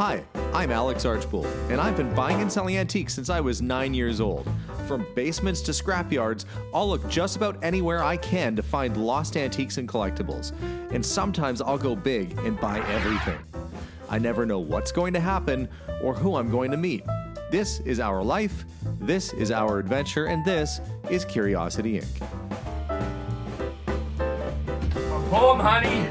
Hi, I'm Alex Archbold, and I've been buying and selling antiques since I was 9 years old. From basements to scrapyards, I'll look just about anywhere I can to find lost antiques and collectibles. And sometimes I'll go big and buy everything. I never know what's going to happen or who I'm going to meet. This is our life, this is our adventure, and this is Curiosity Inc. I'm home, honey.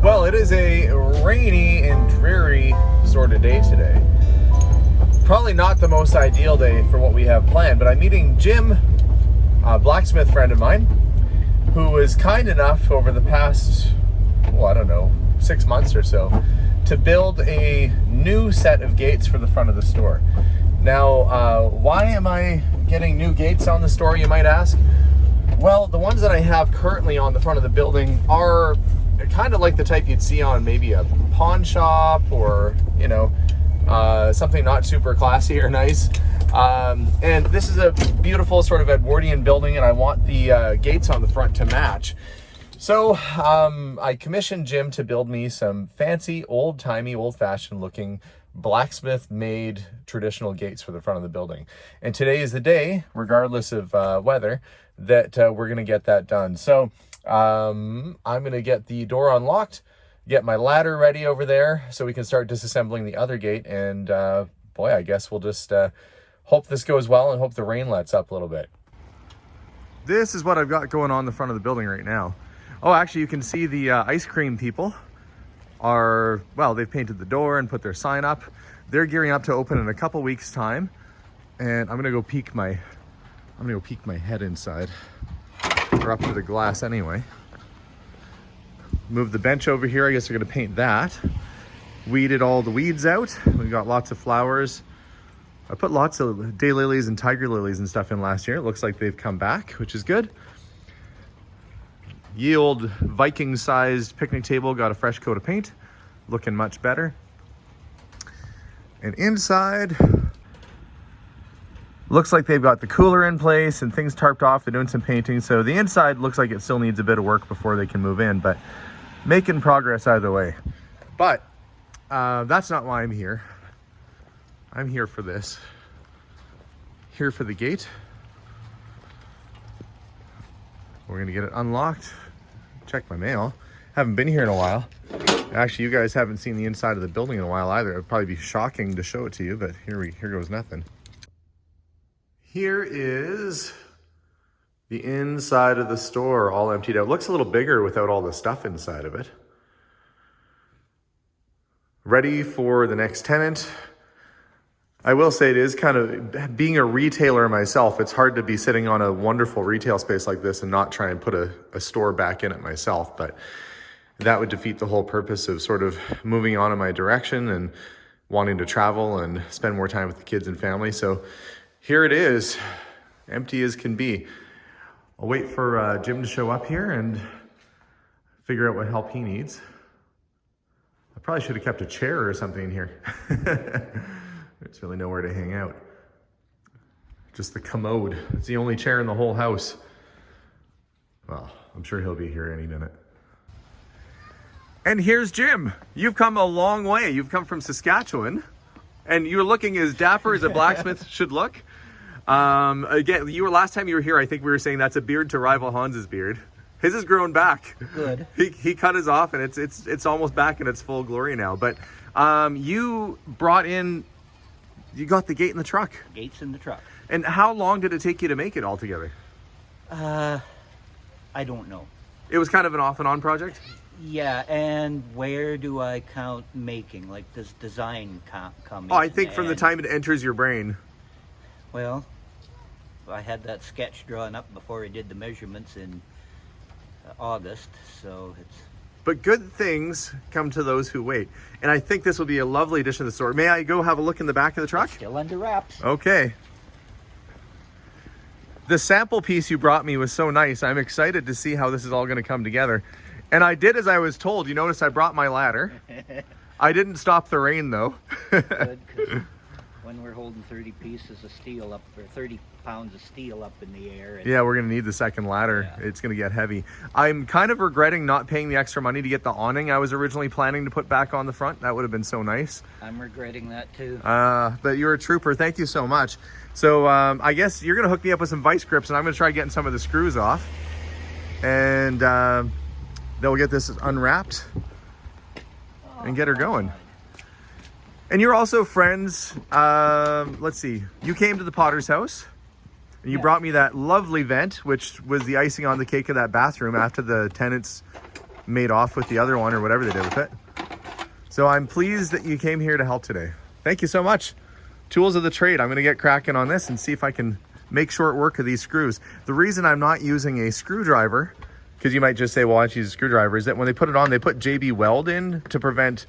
Well, it is a rainy and dreary sort of day today. Probably not the most ideal day for what we have planned, but I'm meeting Jim, a blacksmith friend of mine, who was kind enough over the past, 6 months or so, to build a new set of gates for the front of the store. Now, why am I getting new gates on the store, you might ask? Well, the ones that I have currently on the front of the building are kind of like the type you'd see on maybe a pawn shop or, something not super classy or nice. And this is a beautiful sort of Edwardian building, and I want the gates on the front to match. So I commissioned Jim to build me some fancy, old-timey, old-fashioned looking blacksmith made traditional gates for the front of the building. And today is the day, regardless of weather, that we're going to get that done. So I'm going to get the door unlocked, get my ladder ready over there so we can start disassembling the other gate. And boy, I guess we'll just hope this goes well and hope the rain lets up a little bit. This is what I've got going on the front of the building right now. Oh, actually, you can see the ice cream people are, well, they've painted the door and put their sign up. They're gearing up to open in a couple weeks time. And I'm going to go peek my head inside. Or up to the glass anyway. Move the bench over here. I guess they're going to paint that. Weeded all the weeds out. We've got lots of flowers. I put lots of daylilies and tiger lilies and stuff in last year. It looks like they've come back, which is good. Ye old Viking-sized picnic table got a fresh coat of paint. Looking much better. And inside, looks like they've got the cooler in place and things tarped off. They're doing some painting. So the inside looks like it still needs a bit of work before they can move in, but making progress either way. But that's not why I'm here. I'm here for this. Here for the gate. We're gonna get it unlocked. Check my mail. Haven't been here in a while. Actually, you guys haven't seen the inside of the building in a while either. It'd probably be shocking to show it to you, but here goes nothing. Here is the inside of the store, all emptied out. Looks a little bigger without all the stuff inside of it. Ready for the next tenant. I will say it is kind of, being a retailer myself, it's hard to be sitting on a wonderful retail space like this and not try and put a store back in it myself, but that would defeat the whole purpose of sort of moving on in my direction and wanting to travel and spend more time with the kids and family. So here it is, empty as can be. I'll wait for Jim to show up here and figure out what help he needs. I probably should have kept a chair or something in here. There's really nowhere to hang out. Just the commode. It's the only chair in the whole house. Well, I'm sure he'll be here any minute. And here's Jim. You've come a long way. You've come from Saskatchewan. And you're looking as dapper as a blacksmith should look. Again, last time you were here, I think we were saying that's a beard to rival Hans's beard. His has grown back. Good. He cut his off, and it's almost back in its full glory now. But you got the gate in the truck. Gates in the truck. And how long did it take you to make it all together? I don't know. It was kind of an off and on project? Yeah, and where do I count making? Like, does design come in? Oh, I think from the time it enters your brain. Well, I had that sketch drawn up before I did the measurements in August, so it's... But good things come to those who wait. And I think this will be a lovely addition to the store. May I go have a look in the back of the truck? Still under wraps. Okay. The sample piece you brought me was so nice. I'm excited to see how this is all going to come together. And I did as I was told. You notice I brought my ladder. I didn't stop the rain, though. Good, 'cause when we're holding 30 pieces of steel up, or 30 pounds of steel up in the air. And Yeah, we're gonna need the second ladder. Yeah. It's gonna get heavy. I'm kind of regretting not paying the extra money to get the awning I was originally planning to put back on the front. That would have been so nice. I'm regretting that too. But you're a trooper. Thank you so much. So I guess you're gonna hook me up with some vice grips, and I'm gonna try getting some of the screws off, and then we'll get this unwrapped and get her going. And you're also friends. Let's see. You came to the Potter's house, and you brought me that lovely vent, which was the icing on the cake of that bathroom after the tenants made off with the other one or whatever they did with it. So I'm pleased that you came here to help today. Thank you so much. Tools of the trade. I'm going to get cracking on this and see if I can make short work of these screws. The reason I'm not using a screwdriver, because you might just say, well, why don't you use a screwdriver, is that when they put it on, they put JB Weld in to prevent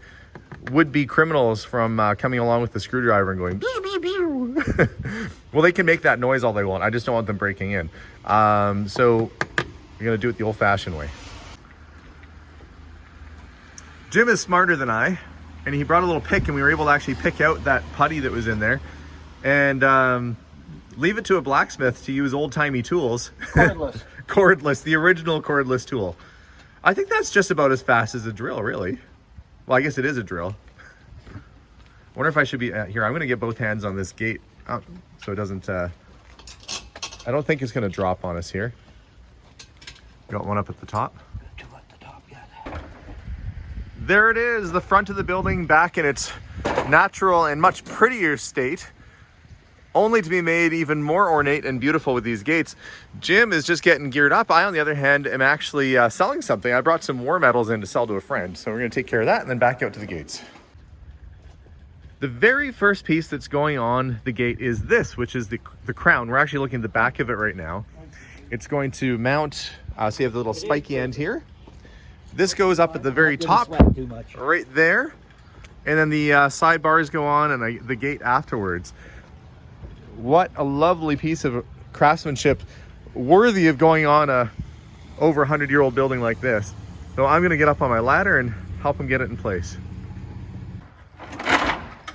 would-be criminals from coming along with the screwdriver and going pew, pew, pew. Well, they can make that noise all they want. I just don't want them breaking in. So we're gonna do it the old-fashioned way. Jim is smarter than I, and he brought a little pick, and we were able to actually pick out that putty that was in there and leave it to a blacksmith to use old-timey tools. Cordless. Cordless, the original cordless tool. I think that's just about as fast as a drill, really. Well, I guess it is a drill. I wonder if I should be here. I'm going to get both hands on this gate so it doesn't. I don't think it's going to drop on us here. Got one up at the top. Two at the top, yeah. There it is, the front of the building back in its natural and much prettier state, only to be made even more ornate and beautiful with these gates. Jim is just getting geared up. I, on the other hand, am actually selling something. I brought some war metals in to sell to a friend. So we're gonna take care of that and then back out to the gates. The very first piece that's going on the gate is this, which is the crown. We're actually looking at the back of it right now. It's going to mount, so you have the little spiky end here. This goes up at the very top, right there. And then the sidebars go on and the gate afterwards. What a lovely piece of craftsmanship, worthy of going on a over 100-year-old building like this. So I'm gonna get up on my ladder and help him get it in place.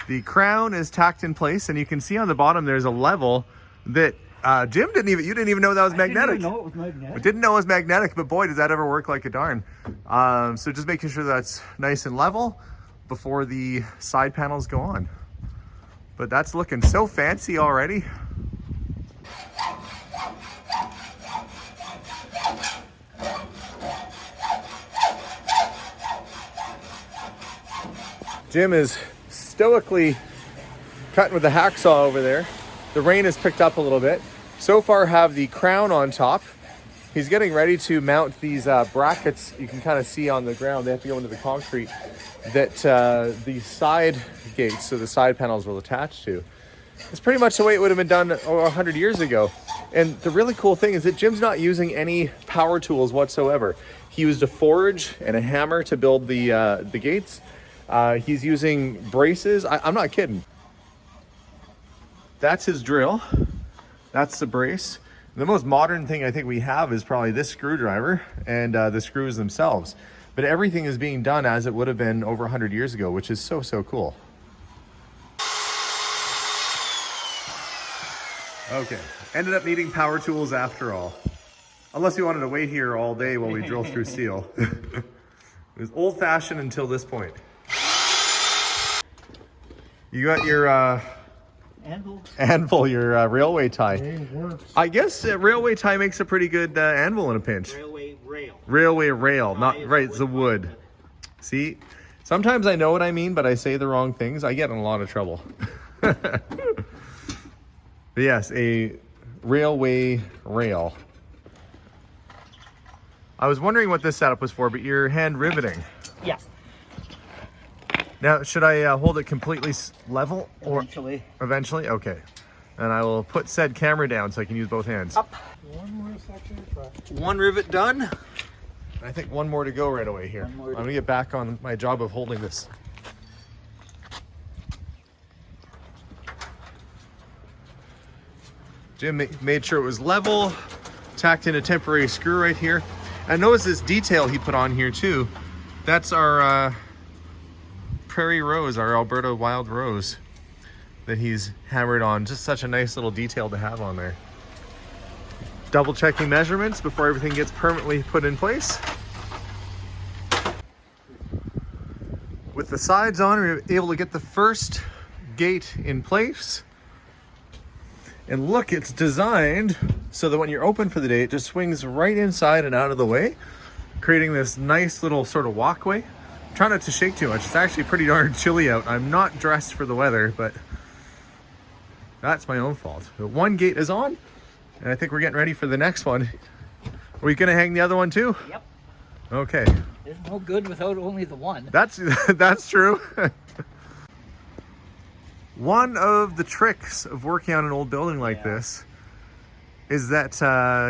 The crown is tacked in place, and you can see on the bottom there's a level that Jim you didn't even know that was magnetic. I didn't know it was magnetic. I didn't know it was magnetic, but boy, does that ever work like a darn. So just making sure that's nice and level before the side panels go on. But that's looking so fancy already. Jim is stoically cutting with the hacksaw over there. The rain has picked up a little bit. So far have the crown on top. He's getting ready to mount these brackets you can kind of see on the ground. They have to go into the concrete that the side gates, so the side panels, will attach to. It's pretty much the way it would have been done 100 years ago. And the really cool thing is that Jim's not using any power tools whatsoever. He used a forge and a hammer to build the gates. He's using braces. I'm not kidding. That's his drill. That's the brace. The most modern thing I think we have is probably this screwdriver and the screws themselves. But everything is being done as it would have been over 100 years ago, which is so, so cool. Okay, ended up needing power tools after all. Unless we wanted to wait here all day while we drill through steel. It was old-fashioned until this point. You got your anvil, your railway tie. I guess railway tie makes a pretty good anvil in a pinch. Railway rail, not right, it's the wood. See, sometimes I know what I mean, but I say the wrong things. I get in a lot of trouble. But yes, a railway rail. I was wondering what this setup was for, but you're hand riveting. Yeah. Now, should I hold it completely level? Eventually. Eventually? Okay. And I will put said camera down so I can use both hands. Up. One more section. One rivet done. I think one more to go right away here. I'm going to get back on my job of holding this. Jim made sure it was level, tacked in a temporary screw right here. And notice this detail he put on here too. That's our prairie rose, our Alberta wild rose. that he's hammered on. Just such a nice little detail to have on there. Double checking measurements before everything gets permanently put in place. With the sides on, we were able to get the first gate in place. And look, it's designed so that when you're open for the day, it just swings right inside and out of the way, creating this nice little sort of walkway. Try not to shake too much. It's actually pretty darn chilly out. I'm not dressed for the weather, but that's my own fault. But one gate is on, and I think we're getting ready for the next one. Are we gonna hang the other one too? Yep. Okay. There's no good without only the one. That's true. One of the tricks of working on an old building like this is that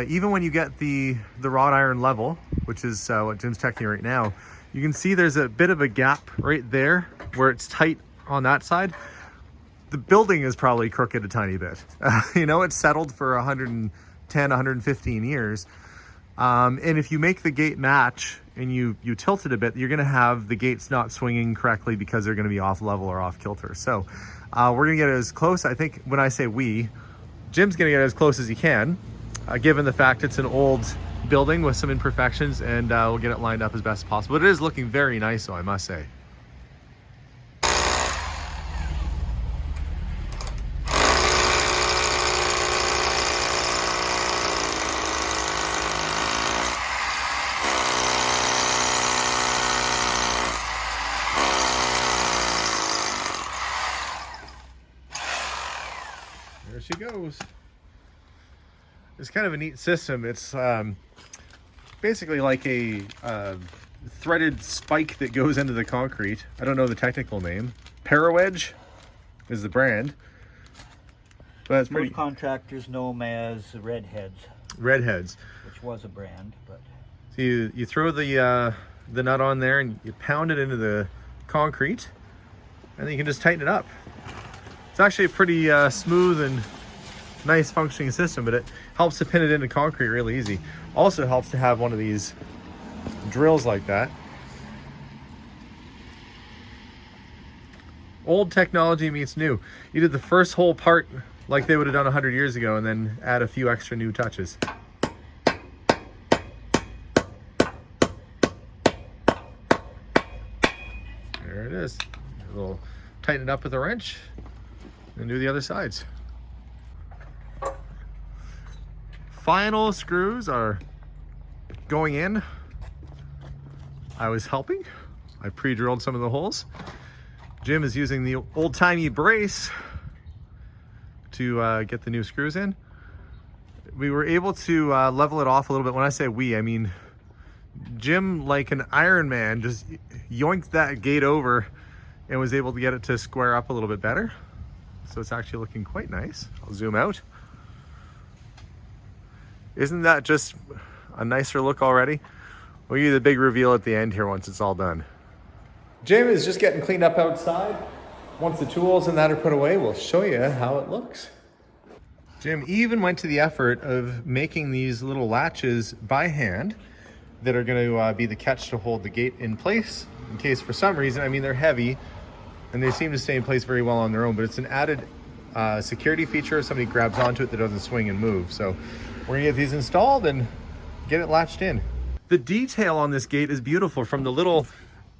even when you get the wrought iron level, which is what Jim's checking right now, you can see there's a bit of a gap right there where it's tight on that side. The building is probably crooked a tiny bit. You know, it's settled for 110, 115 years. And if you make the gate match and you tilt it a bit, you're gonna have the gates not swinging correctly because they're gonna be off level or off kilter. So we're gonna get it as close. I think when I say we, Jim's gonna get it as close as he can, given the fact it's an old building with some imperfections, and we'll get it lined up as best as possible. But it is looking very nice though, I must say. There she goes. It's kind of a neat system. It's basically like a threaded spike that goes into the concrete. I don't know the technical name. Parawedge is the brand. But it's pretty. Most contractors know them as redheads. Redheads. Which was a brand, but. So you throw the nut on there and you pound it into the concrete, and then you can just tighten it up. It's actually a pretty smooth and nice functioning system, but it helps to pin it into concrete really easy. Also helps to have one of these drills like that. Old technology meets new. You did the first whole part like they would have done 100 years ago and then add a few extra new touches. There it is. We'll tighten it up with a wrench and do the other sides. Final screws are going in. I was helping. I pre-drilled some of the holes. Jim is using the old-timey brace to get the new screws in. We were able to level it off a little bit. When I say we, I mean Jim, like an Iron Man, just yoinked that gate over and was able to get it to square up a little bit better. So it's actually looking quite nice. I'll zoom out. Isn't that just a nicer look already? We'll give you the big reveal at the end here once it's all done. Jim is just getting cleaned up outside. Once the tools and that are put away, we'll show you how it looks. Jim even went to the effort of making these little latches by hand that are going to be the catch to hold the gate in place in case for some reason, I mean, they're heavy and they seem to stay in place very well on their own, but it's an added security feature if somebody grabs onto it that doesn't swing and move. So we're gonna get these installed and get it latched in. The detail on this gate is beautiful, from the little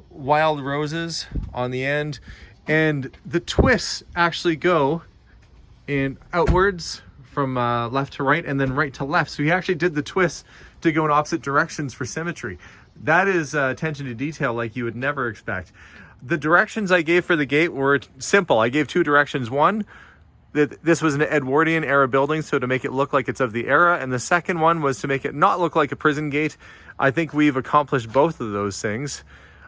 wild roses on the end, and the twists actually go in outwards from left to right and then right to left. So he actually did the twists to go in opposite directions for symmetry. That is attention to detail like you would never expect. The directions I gave for the gate were simple. I gave two directions. One, that this was an Edwardian era building, so to make it look like it's of the era, and the second one was to make it not look like a prison gate. I think we've accomplished both of those things.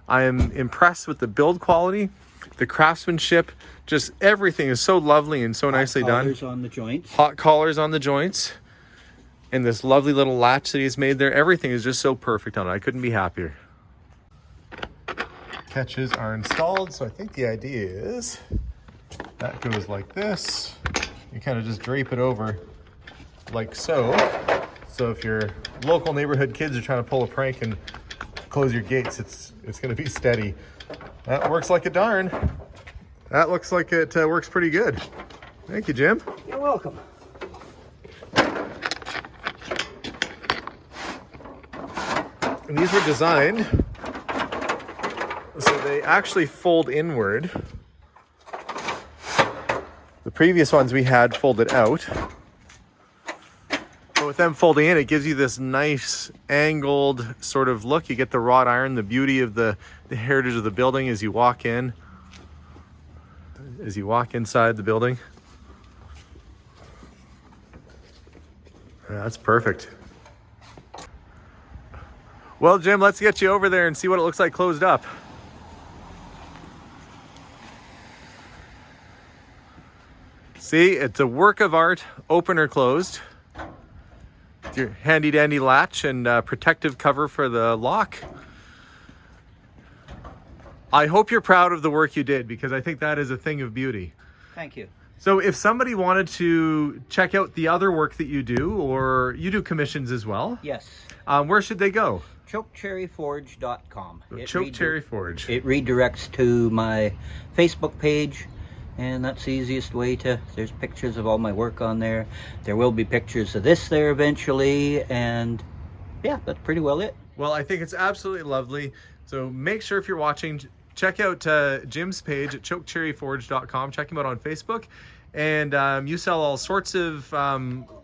I am impressed with the build quality, the craftsmanship, just everything is so lovely and so nicely done. Hot collars on the joints. Hot collars on the joints. And this lovely little latch that he's made there. Everything is just so perfect on it. I couldn't be happier. Catches are installed, so I think the idea is that goes like this. You kind of just drape it over like so. So if your local neighborhood kids are trying to pull a prank and close your gates, it's going to be steady. That works like a darn. That looks like it works pretty good. Thank you, Jim. You're welcome. And these were designed so they actually fold inward. The previous ones we had folded out. But with them folding in, it gives you this nice angled sort of look. You get the wrought iron, the beauty of the heritage of the building as you walk in. As you walk inside the building. Yeah, that's perfect. Well, Jim, let's get you over there and see what it looks like closed up. See, it's a work of art, open or closed. Your handy dandy latch and protective cover for the lock. I hope you're proud of the work you did, because I think that is a thing of beauty. Thank you. So if somebody wanted to check out the other work that you do, or you do commissions as well, Yes. where should they go? chokecherryforge.com. Choke Cherry Forge. It redirects to my Facebook page, and that's the easiest way to. There's pictures of all my work on there. There will be pictures of this there eventually, and yeah, that's pretty well it. Well, I think it's absolutely lovely. So make sure if you're watching, check out Jim's page at chokecherryforge.com. Check him out on Facebook. And you sell all sorts of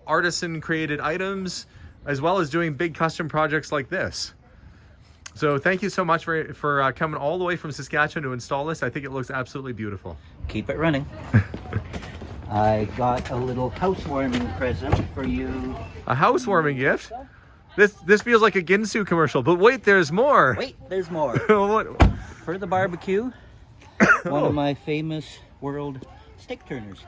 artisan created items, as well as doing big custom projects like this. So thank you so much for coming all the way from Saskatchewan to install this. I think it looks absolutely beautiful. Keep it running. I got a little housewarming present for you. A housewarming gift? This feels like a Ginsu commercial, but wait, there's more. Wait, there's more. What? For the barbecue, one of my famous world steak turners.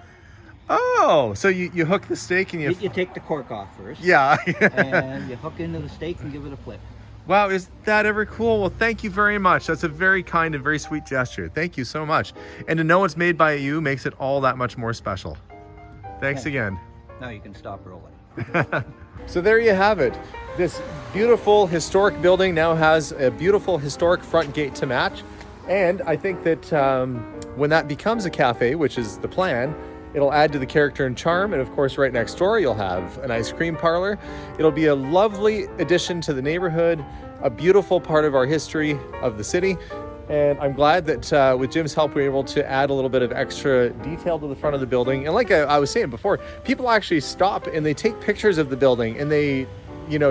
Oh, so you hook the steak and You take the cork off first. Yeah. And you hook into the steak and give it a flip. Wow, is that ever cool? Well, thank you very much. That's a very kind and very sweet gesture. Thank you so much. And to know it's made by you makes it all that much more special. Thanks again. Now you can stop rolling. So there you have it. This beautiful historic building now has a beautiful historic front gate to match. And I think that when that becomes a cafe, which is the plan, it'll add to the character and charm. And of course, right next door, you'll have an ice cream parlor. It'll be a lovely addition to the neighborhood, a beautiful part of our history of the city. And I'm glad that with Jim's help, we were able to add a little bit of extra detail to the front of the building. And like I was saying before, people actually stop and they take pictures of the building, and they,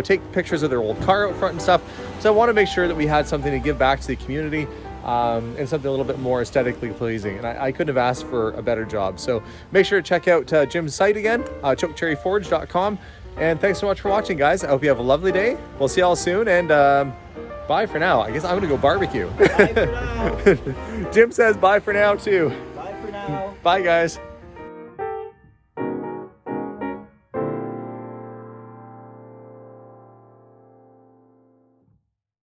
take pictures of their old car out front and stuff. So I want to make sure that we had something to give back to the community. And something a little bit more aesthetically pleasing. And I couldn't have asked for a better job. So make sure to check out Jim's site again, chokecherryforge.com. And thanks so much for watching, guys. I hope you have a lovely day. We'll see y'all soon. And bye for now. I guess I'm going to go barbecue. Bye for now. Jim says bye for now, too. Bye for now. Bye, guys.